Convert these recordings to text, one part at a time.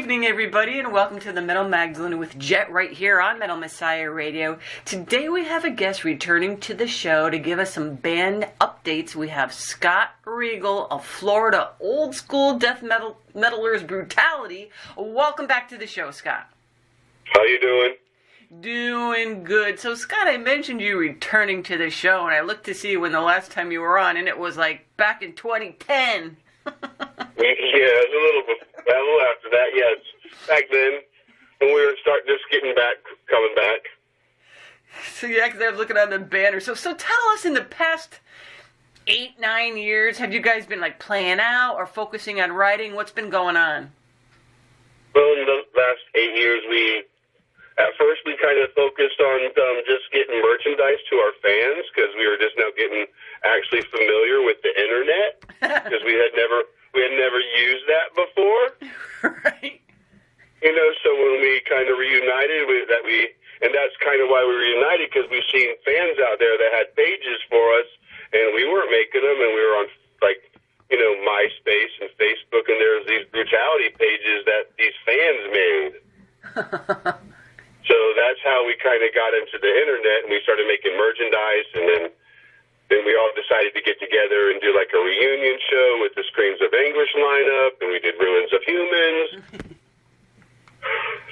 evening, everybody, and welcome to the Metal Magdalene with Jet right here on Metal Messiah Radio. Today we have a guest returning to the show to give us some band updates. We have Scott Reigel of Florida old school death metalers Brutality. Welcome back to the show, Scott. How you doing? Doing good. So, Scott, I mentioned you returning to the show, and I looked to see when the last time you were on, and it was like back in 2010. Yeah, a little after that, yes. Back then, when we were coming back. So yeah, because I was looking on the banner. So tell us, in the past 8-9 years, have you guys been like playing out or focusing on writing? What's been going on? Well, in the last 8 years, at first we kind of focused on just getting merchandise to our fans, because we were just now getting actually familiar with the internet, because we had never used that before. Right. You know, so when we kind of reunited, and that's kind of why we reunited, because we've seen fans out there that had pages for us, and we weren't making them, and we were on, like, you know, MySpace and Facebook, and there's these Brutality pages that these fans made. So that's how we kind of got into the internet, and we started making merchandise, and then we all decided to get together and do like a reunion show with the Screams of Anguish lineup, and we did Ruins of Humans.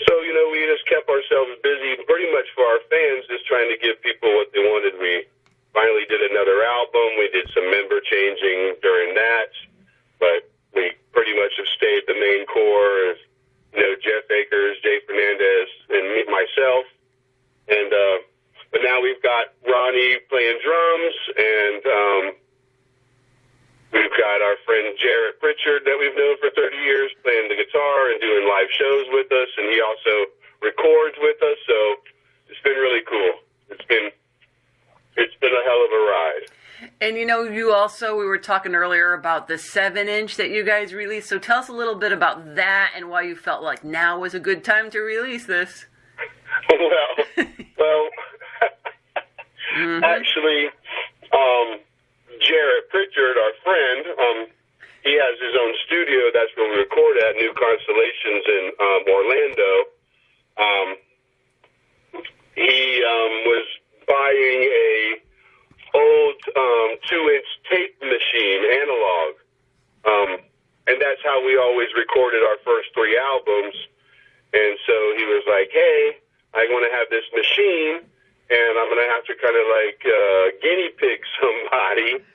So, you know, we just kept ourselves busy pretty much for our fans, just trying to give people what they wanted. We finally did another album. We did some member changing during that, but we pretty much have stayed the main core of, you know, Jeff Akers, Jay Fernandez, and myself. And but now we've got Ronnie playing drums, and we've got our friend Jarrett Pritchard that we've known for 30 years playing the guitar and doing live shows with us, and he also records with us, so it's been really cool. It's been a hell of a ride. And you know, we were talking earlier about the 7-inch that you guys released, so tell us a little bit about that and why you felt like now was a good time to release this. Well, actually, Jarrett Pritchard, our friend, he has his own studio. That's where we record at, New Constellations in Orlando. He was buying a old 2-inch tape machine, analog, and that's how we always recorded our first 3 albums. And so he was like, "Hey, I want to have this machine, and I'm going to have to kind of like guinea pig somebody."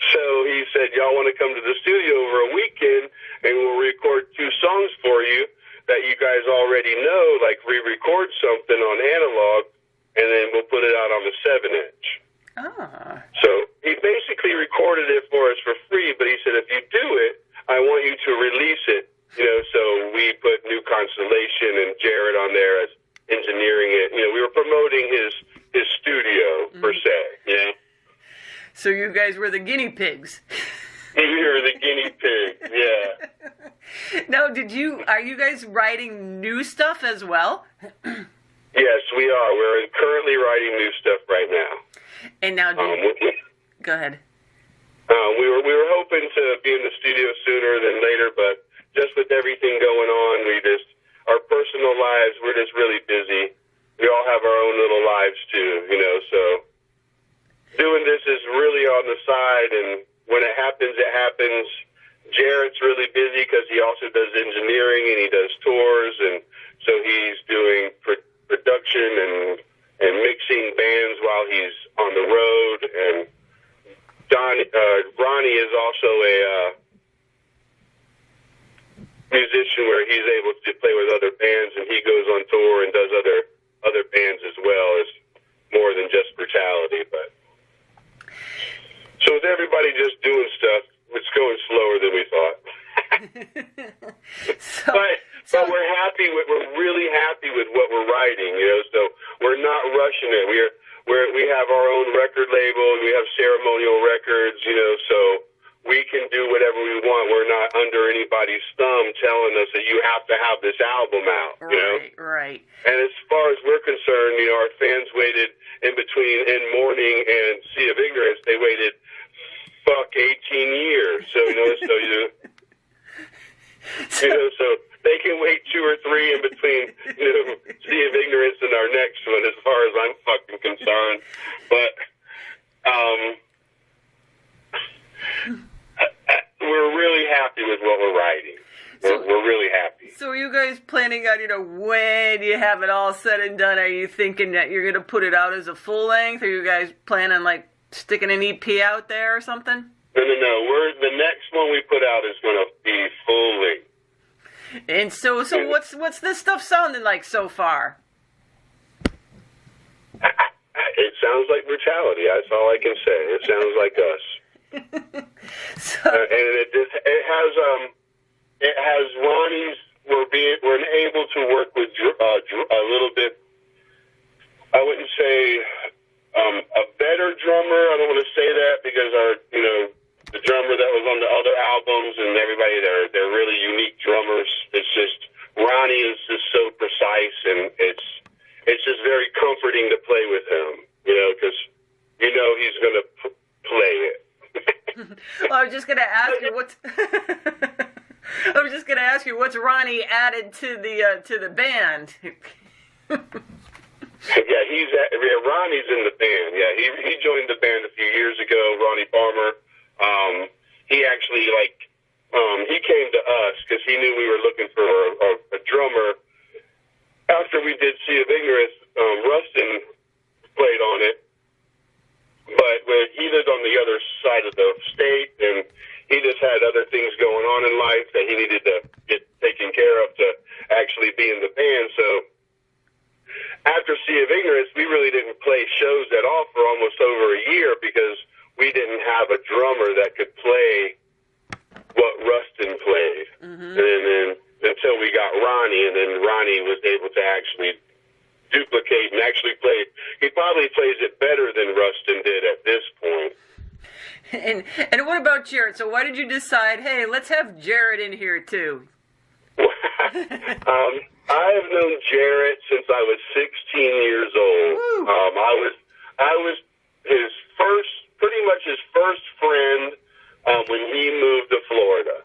So he said, "Y'all want to come to the studio over a weekend, and we'll record 2 songs for you that you guys already know, like re-record something on analog, and then we'll put it out on the 7-inch. Ah. So he basically recorded it for us for free, but he said, "If you do it, I want you to release it." You know, so we put New Constellation and Jared on there as engineering it. You know, we were promoting his studio, per se, you know. So you guys were the guinea pigs. We were the guinea pigs, yeah. Now, are you guys writing new stuff as well? Yes, we are. We're currently writing new stuff right now. And now, go ahead. We were hoping to be in the studio sooner than later, but just with everything going on, our personal lives, we're just really busy. We all have our own little lives too, you know, so doing this is really on the side, and when it happens, it happens. Jarrett's really busy because he also does engineering and he does tours, and so he's doing production and mixing bands while he's on the road. And Ronnie is also a musician where he's able to play with other bands, and he goes on tour and does other bands as well, as more than just Brutality. But so with everybody just doing stuff, it's going slower than we thought. But we're really happy with what we're writing, you know, so we're not rushing it. We have our own record label, we have Ceremonial Records, you know, so we can do whatever we want. We're not under anybody's thumb telling us that you have to have this album out, you know? Right. And as far as we're concerned, you know, our fans waited in between In Mourning and Sea of Ignorance. They waited 18 years. So, you know, so when you have it all said and done, are you thinking that you're gonna put it out as a full length, or you guys plan on like sticking an EP out there or something? No. The next one we put out is gonna be full length. And so what's this stuff sounding like so far? It sounds like Brutality. That's all I can say. It sounds like us. And it has Ronnie's. We're able to work with a little bit. I wouldn't say a better drummer. I don't want to say that because the drummer that was on the other albums and everybody, they're really unique drummers. It's just Ronnie is just so precise, and it's just very comforting to play with him. Because he's going to play it. Well, I was just going to ask you what's Ronnie added to the band. Yeah, Ronnie's in the band. Yeah, he joined the band a few years ago. Ronnie Farmer. He actually he came to us because he knew we were looking for a drummer. After we did Sea of Ignorance, Rustin played on it, but he lived on the other side of the state, and he just had other things going on in life that he needed to get taken care of to actually be in the band. So after Sea of Ignorance, we really didn't play shows at all for almost over a year because we didn't have a drummer that could play what Rustin played. Mm-hmm. And then until we got Ronnie, and then Ronnie was able to actually duplicate and actually play. He probably plays it better than Rustin did at this point. And what about Jarrett? So why did you decide, hey, let's have Jarrett in here too? I have known Jarrett since I was 16 years old. I was pretty much his first friend when he moved to Florida.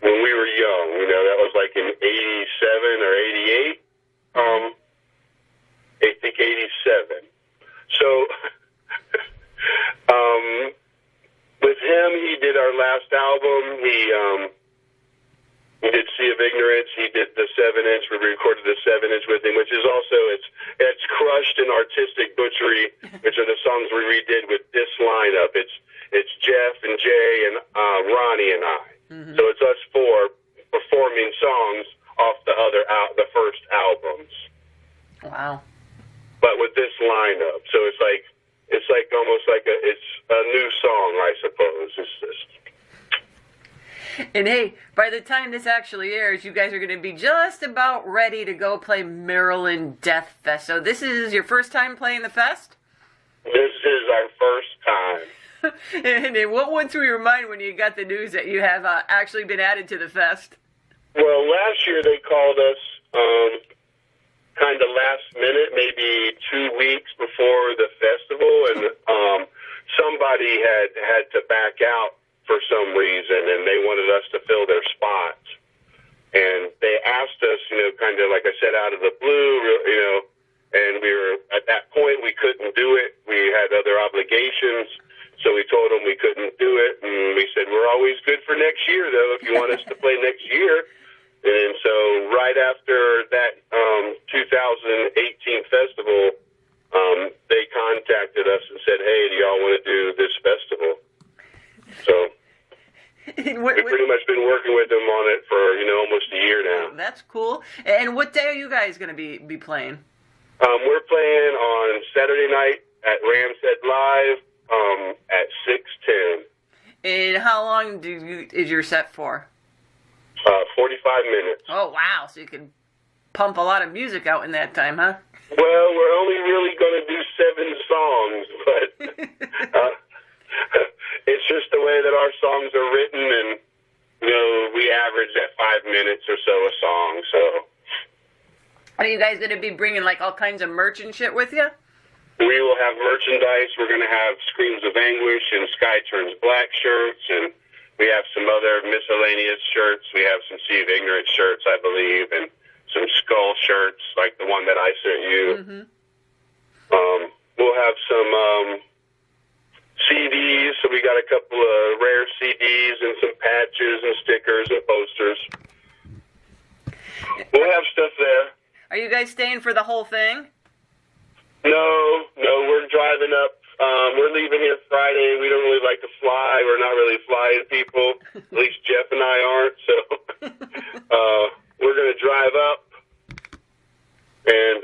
When we were young, that was like in 87 or 88. I think 87. So, with him, he did our last album. He did Sea of Ignorance. He did the 7-inch. We recorded the 7-inch with him, which is also, it's Crushed and Artistic Butchery, which are the songs we redid with this lineup. It's Jeff and Jay and Ronnie and I. Mm-hmm. So it's us four performing songs off the first albums. Wow. But with this lineup, so it's almost like it's a new song, I suppose. It's just. And hey, by the time this actually airs, you guys are going to be just about ready to go play Maryland Death Fest. So this is your first time playing the fest? This is our first time. And what went through your mind when you got the news that you have actually been added to the fest? Well, last year they called us kind of last minute, maybe 2 weeks before the festival, and somebody had to back out for some reason, and they wanted us to fill their spots. And they asked us, kind of like I said, out of the blue, and we were, at that point, we couldn't do it. We had other obligations. So we told them we couldn't do it, and we said, we're always good for next year, though, if you want us to play next year. And so right after that 2018 festival, they contacted us and said, hey, do y'all want to do this festival? So we've pretty much been working with them on it for, almost a year now. That's cool. And what day are you guys going to be playing? We're playing on Saturday night at Ramstead Live. At 6:10. And how long is your set for? 45 minutes. Oh, wow. So you can pump a lot of music out in that time, huh? Well, we're only really going to do 7 songs, but it's just the way that our songs are written, and, we average at 5 minutes or so a song, so. Are you guys going to be bringing, all kinds of merch and shit with you? We will have merchandise. We're going to have Screams of Anguish and Sky Turns Black shirts, and we have some other miscellaneous shirts. We have some Sea of Ignorance shirts, I believe, and some Skull shirts, like the one that I sent you. Mm-hmm. We'll have some CDs, so we got a couple of rare CDs and some patches and stickers and posters. We'll have stuff there. Are you guys staying for the whole thing? No, we're driving up. We're leaving here Friday. We don't really like to fly. We're not really flying people. At least Jeff and I aren't. So we're going to drive up and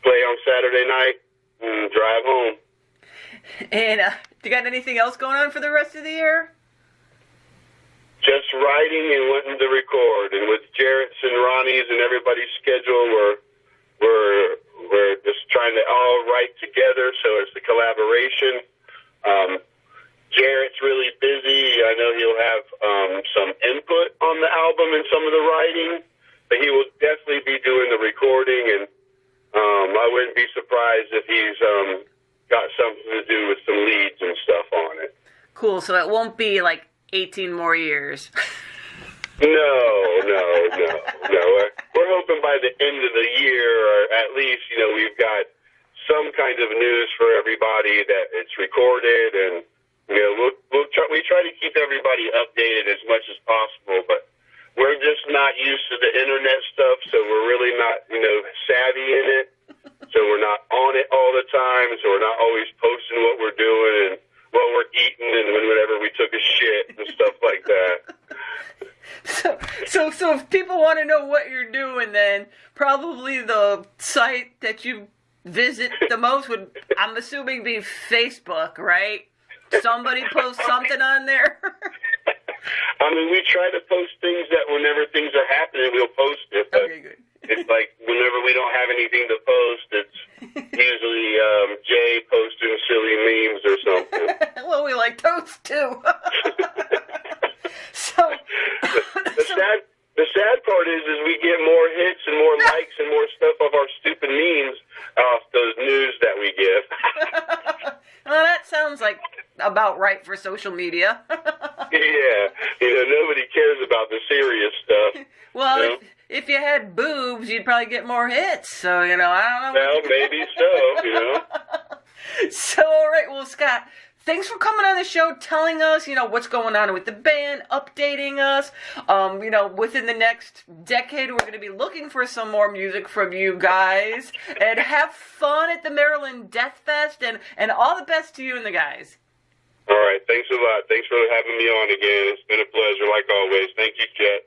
play on Saturday night and drive home. And you got anything else going on for the rest of the year? Just writing and wanting to record. And with Jarrett's and Ronnie's and everybody's schedule, we're just trying to all write together, so it's a collaboration. Jarrett's really busy. I know he'll have some input on the album and some of the writing, but he will definitely be doing the recording, and I wouldn't be surprised if he's got something to do with some leads and stuff on it. Cool, so it won't be like 18 more years. No. We're hoping by the end of the year, or at least, we've got some kind of news for everybody that it's recorded, and we try to keep everybody updated as much as possible. But we're just not used to the internet stuff, so we're really not, savvy in it. So we're not on it all the time. So we're not always posting what we're doing and what we're eating and whenever we took a shit and stuff like that. So if people want to know what you're doing, then probably the site that you visit the most would, I'm assuming, be Facebook, right? Somebody posts something on there. I mean, we try to post things that whenever things are happening, we'll post it. But okay, good. It's like whenever we don't have anything to post, it's usually Jay posting silly memes or something. Well, we like toast too. So the sad part is we get more hits and more likes and more stuff of our stupid memes off those news that we give. Well, that sounds like about right for social media. Yeah, nobody cares about the serious stuff. Well, if you had boobs, you'd probably get more hits. So, I don't know. Well, maybe so, So, all right, well, Scott, thanks for coming on the show, telling us, what's going on with the band, updating us. Within the next decade, we're going to be looking for some more music from you guys. And have fun at the Maryland Death Fest, and all the best to you and the guys. All right, thanks a lot. Thanks for having me on again. It's been a pleasure, like always. Thank you, Jet.